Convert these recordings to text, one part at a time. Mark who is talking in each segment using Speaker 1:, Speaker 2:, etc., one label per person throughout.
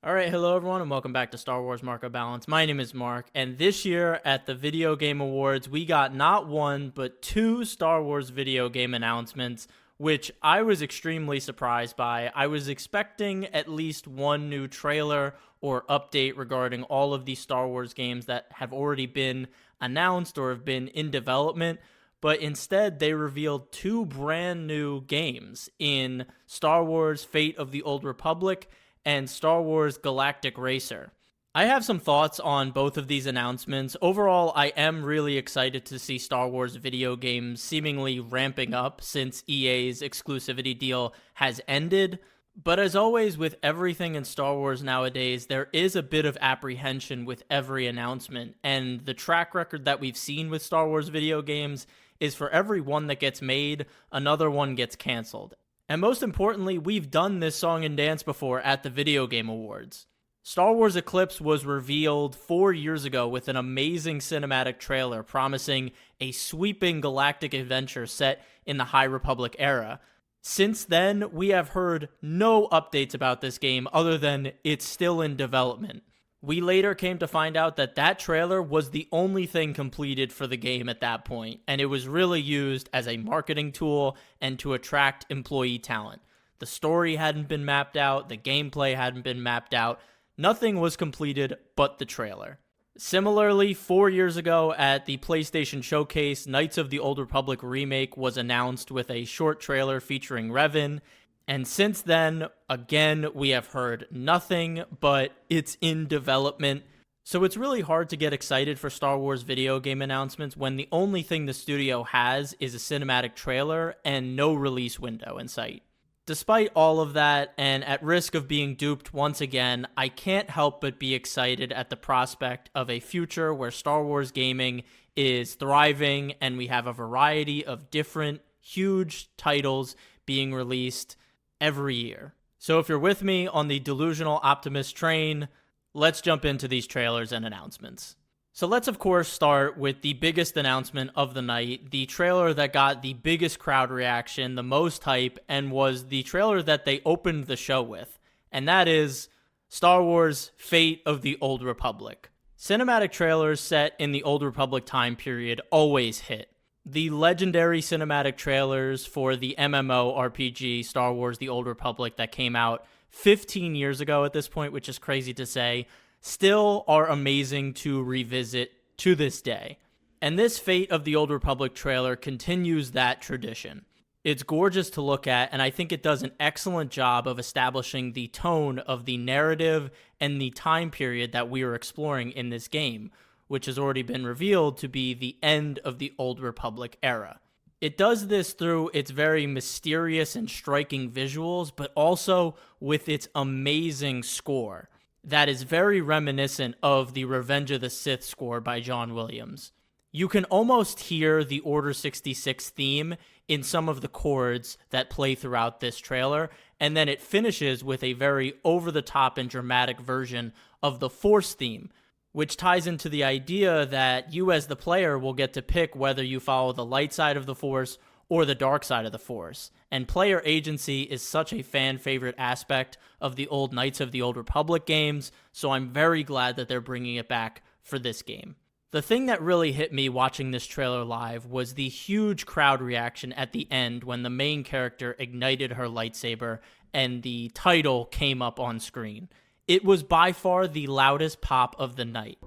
Speaker 1: All right, hello everyone, and welcome back to Star Wars Mark of Balance. My name is Mark, and this year at the Video Game Awards, we got not one, but two Star Wars video game announcements, which I was extremely surprised by. I was expecting at least one new trailer or update regarding all of these Star Wars games that have already been announced or have been in development, but instead they revealed two brand new games in Star Wars Fate of the Old Republic and Star Wars Galactic Racer. I have some thoughts on both of these announcements. Overall, I am really excited to see Star Wars video games seemingly ramping up since EA's exclusivity deal has ended. But as always with everything in Star Wars nowadays, there is a bit of apprehension with every announcement, and the track record that we've seen with Star Wars video games is for every one that gets made, another one gets canceled. And most importantly, we've done this song and dance before at the Video Game Awards. Star Wars Eclipse was revealed 4 years ago with an amazing cinematic trailer promising a sweeping galactic adventure set in the High Republic era. Since then, we have heard no updates about this game other than it's still in development. We later came to find out that that trailer was the only thing completed for the game at that point, and it was really used as a marketing tool and to attract employee talent. The story hadn't been mapped out, the gameplay hadn't been mapped out, nothing was completed but the trailer. Similarly, 4 years ago at the PlayStation Showcase, Knights of the Old Republic remake was announced with a short trailer featuring Revan. And since then, again, we have heard nothing, but it's in development. So it's really hard to get excited for Star Wars video game announcements when the only thing the studio has is a cinematic trailer and no release window in sight. Despite all of that, and at risk of being duped once again, I can't help but be excited at the prospect of a future where Star Wars gaming is thriving and we have a variety of different, huge titles being released every year. So if you're with me on the delusional optimist train, let's jump into these trailers and announcements. So let's of course start with the biggest announcement of the night, the trailer that got the biggest crowd reaction, the most hype, and was the trailer that they opened the show with. And that is Star Wars Fate of the Old Republic. Cinematic trailers set in the Old Republic time period always hit. The legendary cinematic trailers for the MMORPG Star Wars The Old Republic that came out 15 years ago at this point, which is crazy to say, still are amazing to revisit to this day. And this Fate of the Old Republic trailer continues that tradition. It's gorgeous to look at, and I think it does an excellent job of establishing the tone of the narrative and the time period that we are exploring in this game, which has already been revealed to be the end of the Old Republic era. It does this through its very mysterious and striking visuals, but also with its amazing score that is very reminiscent of the Revenge of the Sith score by John Williams. You can almost hear the Order 66 theme in some of the chords that play throughout this trailer, and then it finishes with a very over-the-top and dramatic version of the Force theme, which ties into the idea that you as the player will get to pick whether you follow the light side of the Force or the dark side of the Force. And player agency is such a fan-favorite aspect of the old Knights of the Old Republic games, so I'm very glad that they're bringing it back for this game. The thing that really hit me watching this trailer live was the huge crowd reaction at the end when the main character ignited her lightsaber and the title came up on screen. It was by far the loudest pop of the night.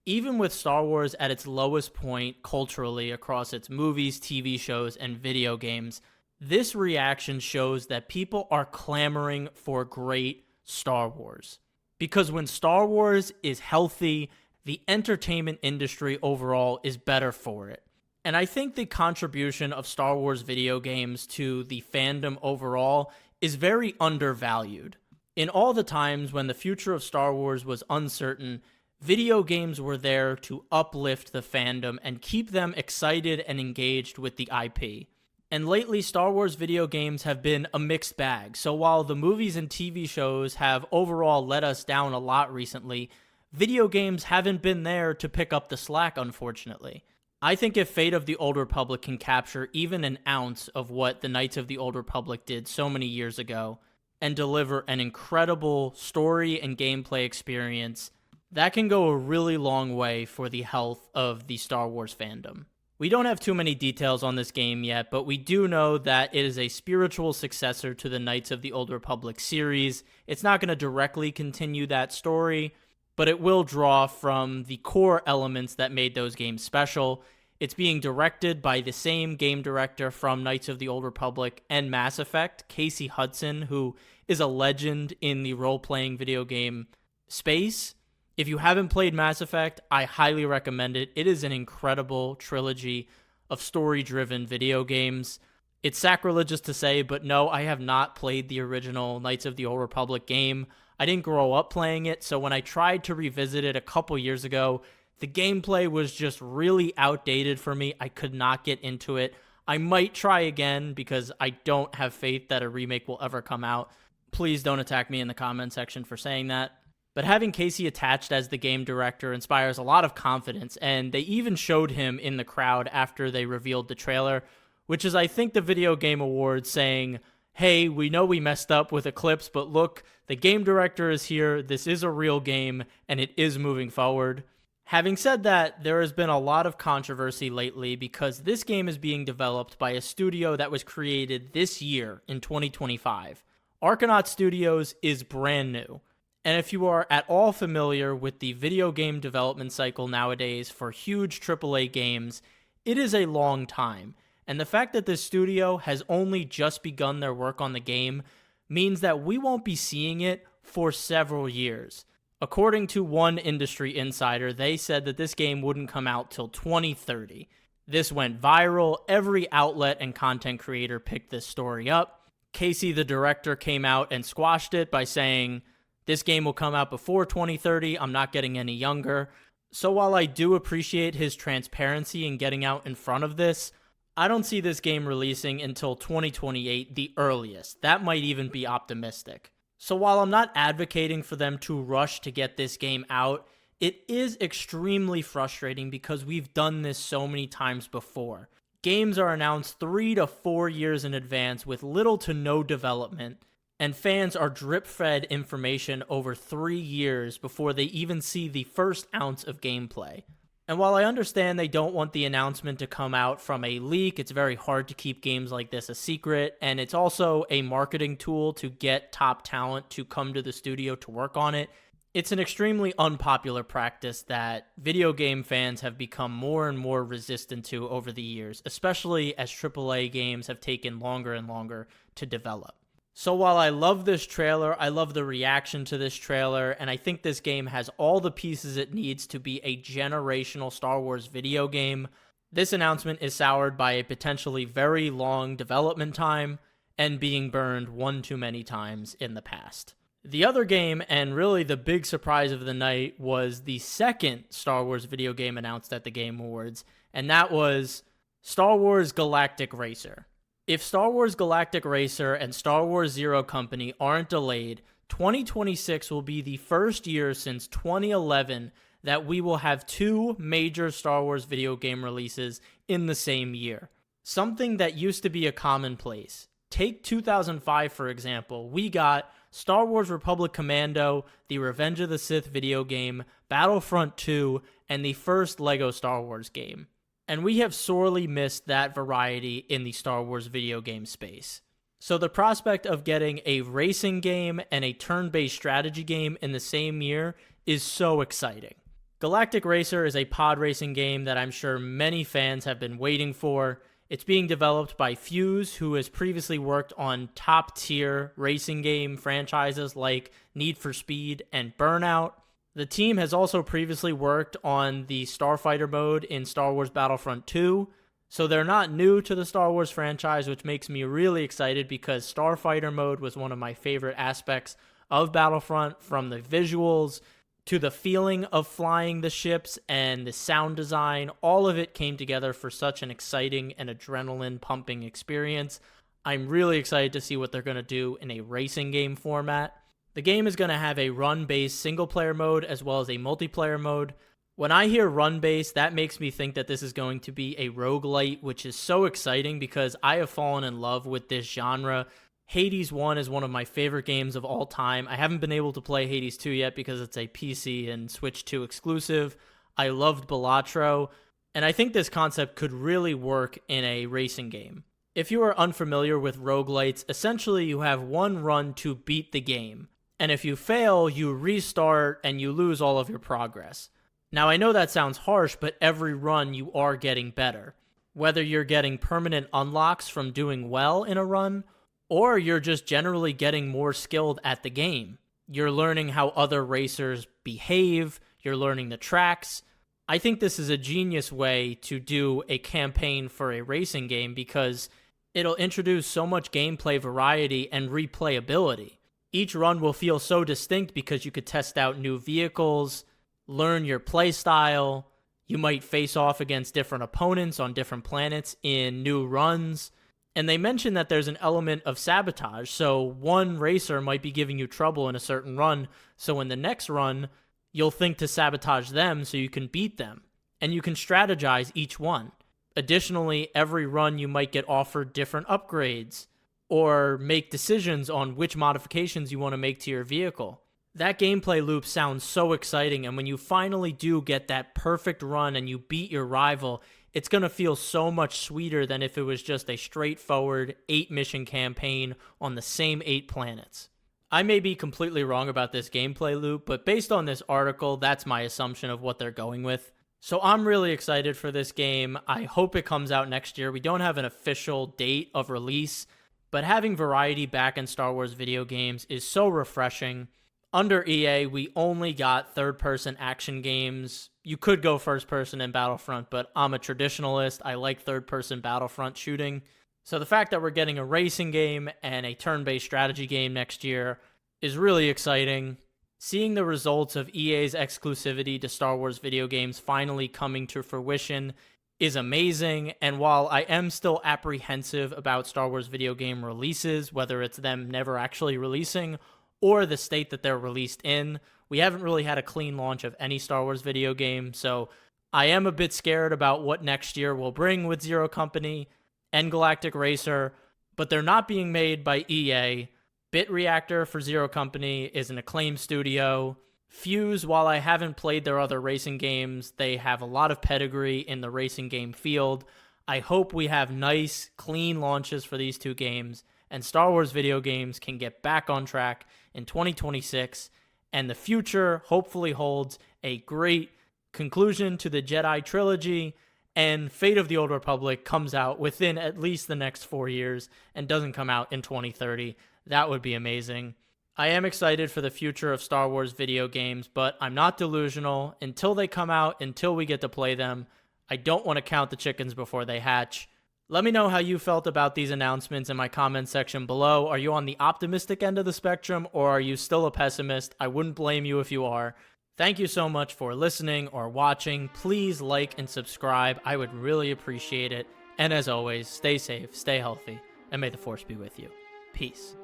Speaker 1: Even with Star Wars at its lowest point culturally across its movies, TV shows, and video games, this reaction shows that people are clamoring for great Star Wars. Because when Star Wars is healthy, the entertainment industry overall is better for it. And I think the contribution of Star Wars video games to the fandom overall is very undervalued. In all the times when the future of Star Wars was uncertain, video games were there to uplift the fandom and keep them excited and engaged with the IP. And lately, Star Wars video games have been a mixed bag. So while the movies and TV shows have overall let us down a lot recently, video games haven't been there to pick up the slack, unfortunately. I think if Fate of the Old Republic can capture even an ounce of what the Knights of the Old Republic did so many years ago and deliver an incredible story and gameplay experience, that can go a really long way for the health of the Star Wars fandom. We don't have too many details on this game yet, but we do know that it is a spiritual successor to the Knights of the Old Republic series. It's not going to directly continue that story, but it will draw from the core elements that made those games special. It's being directed by the same game director from Knights of the Old Republic and Mass Effect, Casey Hudson, who is a legend in the role-playing video game space. If you haven't played Mass Effect, I highly recommend it. It is an incredible trilogy of story-driven video games. It's sacrilegious to say, but no, I have not played the original Knights of the Old Republic game. I didn't grow up playing it, so when I tried to revisit it a couple years ago, the gameplay was just really outdated for me. I could not get into it. I might try again because I don't have faith that a remake will ever come out. Please don't attack me in the comment section for saying that. But having Casey attached as the game director inspires a lot of confidence, and they even showed him in the crowd after they revealed the trailer, which is, I think, the Video Game Awards saying, hey, we know we messed up with Eclipse, but look, the game director is here, this is a real game, and it is moving forward. Having said that, there has been a lot of controversy lately because this game is being developed by a studio that was created this year in 2025. Archinaut Studios is brand new. And if you are at all familiar with the video game development cycle nowadays for huge AAA games, it is a long time. And the fact that this studio has only just begun their work on the game means that we won't be seeing it for several years. According to one industry insider, they said that this game wouldn't come out till 2030. This went viral. Every outlet and content creator picked this story up. Casey, the director, came out and squashed it by saying, this game will come out before 2030. I'm not getting any younger. So while I do appreciate his transparency in getting out in front of this, I don't see this game releasing until 2028, the earliest. That might even be optimistic. So while I'm not advocating for them to rush to get this game out, it is extremely frustrating because we've done this so many times before. Games are announced 3 to 4 years in advance with little to no development, and fans are drip-fed information over 3 years before they even see the first ounce of gameplay. And while I understand they don't want the announcement to come out from a leak, it's very hard to keep games like this a secret, and it's also a marketing tool to get top talent to come to the studio to work on it. It's an extremely unpopular practice that video game fans have become more and more resistant to over the years, especially as AAA games have taken longer and longer to develop. So while I love this trailer, I love the reaction to this trailer, and I think this game has all the pieces it needs to be a generational Star Wars video game, this announcement is soured by a potentially very long development time and being burned one too many times in the past. The other game, and really the big surprise of the night, was the second Star Wars video game announced at the Game Awards, and that was Star Wars Galactic Racer. If Star Wars Galactic Racer and Star Wars Zero Company aren't delayed, 2026 will be the first year since 2011 that we will have 2 major Star Wars video game releases in the same year. Something that used to be a commonplace. Take 2005, for example. We got Star Wars Republic Commando, the Revenge of the Sith video game, Battlefront 2, and the first LEGO Star Wars game. And we have sorely missed that variety in the Star Wars video game space. So the prospect of getting a racing game and a turn-based strategy game in the same year is so exciting. Galactic Racer is a pod racing game that I'm sure many fans have been waiting for. It's being developed by Fuse, who has previously worked on top-tier racing game franchises like Need for Speed and Burnout. The team has also previously worked on the Starfighter mode in Star Wars Battlefront 2, so they're not new to the Star Wars franchise, which makes me really excited because Starfighter mode was one of my favorite aspects of Battlefront, from the visuals to the feeling of flying the ships and the sound design. All of it came together for such an exciting and adrenaline-pumping experience. I'm really excited to see what they're going to do in a racing game format. The game is going to have a run-based single-player mode as well as a multiplayer mode. When I hear run-based, that makes me think that this is going to be a roguelite, which is so exciting because I have fallen in love with this genre. Hades 1 is one of my favorite games of all time. I haven't been able to play Hades 2 yet because it's a PC and Switch 2 exclusive. I loved Balatro, and I think this concept could really work in a racing game. If you are unfamiliar with roguelites, essentially you have one run to beat the game. And if you fail, you restart and you lose all of your progress. Now, I know that sounds harsh, but every run you are getting better. Whether you're getting permanent unlocks from doing well in a run, or you're just generally getting more skilled at the game. You're learning how other racers behave, you're learning the tracks. I think this is a genius way to do a campaign for a racing game because it'll introduce so much gameplay variety and replayability. Each run will feel so distinct because you could test out new vehicles, learn your play style. You might face off against different opponents on different planets in new runs. And they mentioned that there's an element of sabotage. So one racer might be giving you trouble in a certain run. So in the next run, you'll think to sabotage them so you can beat them. And you can strategize each one. Additionally, every run you might get offered different upgrades or make decisions on which modifications you want to make to your vehicle. That gameplay loop sounds so exciting, and when you finally do get that perfect run and you beat your rival, it's going to feel so much sweeter than if it was just a straightforward 8-mission campaign on the same 8 planets. I may be completely wrong about this gameplay loop, but based on this article, that's my assumption of what they're going with. So I'm really excited for this game. I hope it comes out next year. We don't have an official date of release, but having variety back in Star Wars video games is so refreshing. Under EA, we only got third-person action games. You could go first-person in Battlefront, but I'm a traditionalist. I like third-person Battlefront shooting. So the fact that we're getting a racing game and a turn-based strategy game next year is really exciting. Seeing the results of EA's exclusivity to Star Wars video games finally coming to fruition is amazing, and while I am still apprehensive about Star Wars video game releases, whether it's them never actually releasing or the state that they're released in, we haven't really had a clean launch of any Star Wars video game, so I am a bit scared about what next year will bring with Zero Company and Galactic Racer, but they're not being made by EA. Bit Reactor for Zero Company is an acclaimed studio. Fuse, while I haven't played their other racing games, they have a lot of pedigree in the racing game field. I hope we have nice, clean launches for these two games, and Star Wars video games can get back on track in 2026, and the future hopefully holds a great conclusion to the Jedi trilogy, and Fate of the Old Republic comes out within at least the next 4 years and doesn't come out in 2030. That would be amazing. I am excited for the future of Star Wars video games, but I'm not delusional. Until they come out, until we get to play them, I don't want to count the chickens before they hatch. Let me know how you felt about these announcements in my comment section below. Are you on the optimistic end of the spectrum, or are you still a pessimist? I wouldn't blame you if you are. Thank you so much for listening or watching. Please like and subscribe. I would really appreciate it. And as always, stay safe, stay healthy, and may the Force be with you. Peace.